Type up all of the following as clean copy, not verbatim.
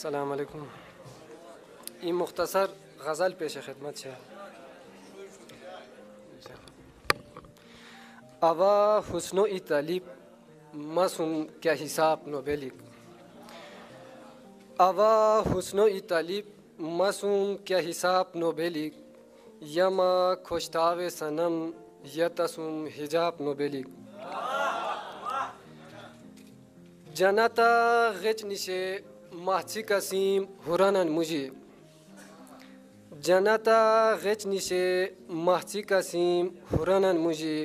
अस्सलाम वालेकुम। ये मुख्तसर गज़ल पेश खिदमत है। अवा हुस्नो ई तालिब मासूम क्या हिसाब नोबेलिक। अवा हुस्नो ई तालिब मासूम क्या हिसाब नोबेलिक। यमा खुशतावे सनम यतसुम हिजाब नोबेलिक। जनता गच निशे महची कसीम हुरानन मुझे। जनता गच निशे महची कसीम हुरानन मुझे।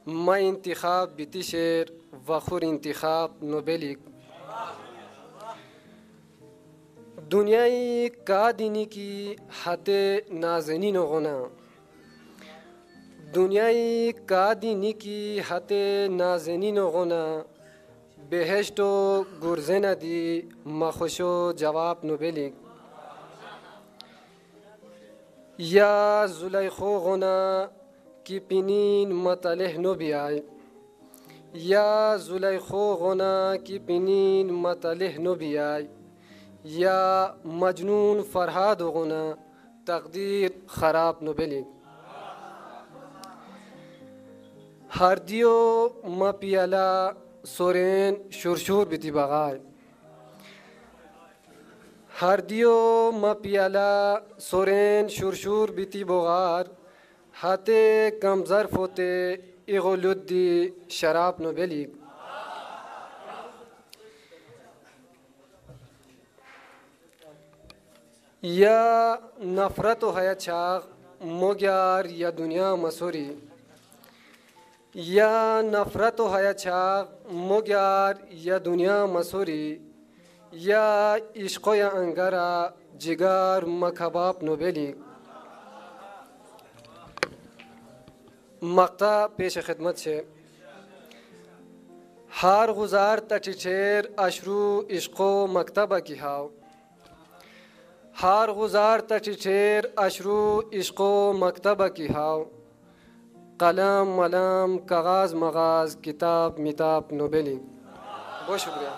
मैं इंतखाब बीती शेर वखुर इंतखाब नोबेलिक। दुनियाई का दिनी की हते नाजनी नगोना। दुनियाई का दिनी की हते नाजनी नगोना। बेहेश्तो गुरजेना दी मखुशो जवाब नोबेलिक। या जुलैखो गोना की पिनीन मतलेह नोबियाय। या जुलैखो गोना की पिनीन मतलेह नोबियाय। या मजनून फरहाद गोना तकदीर खराब नोबेलिक। हरदियो मपियाला सोरेन शुरशुर बिती बगाय। हरदियो मपियाला सोरेन शुरशुर बिती बोगार। हाथे कम ज़र्फ होते इगोलुद्दी शराब नोबेलिक। या नफरत हया चाग मोग्यार या दुनिया मसूरी। या नफरत हया चाग मोग्यार या दुनिया मसूरी। या इश्क़ या अंगरा जिगार मखबाब नोबेलिक। मक्ता पेश खिदमत से। हार गुजार तटिठेर अशरू इश्क़ो मकतबा की हाव। हार गुजार तटिठेर अशरू इश्क़ो मकतबा की हाव। कलम मलम कागाज़ मगाज़ किताब मिताब नोबेलिक। बहुत शुक्रिया।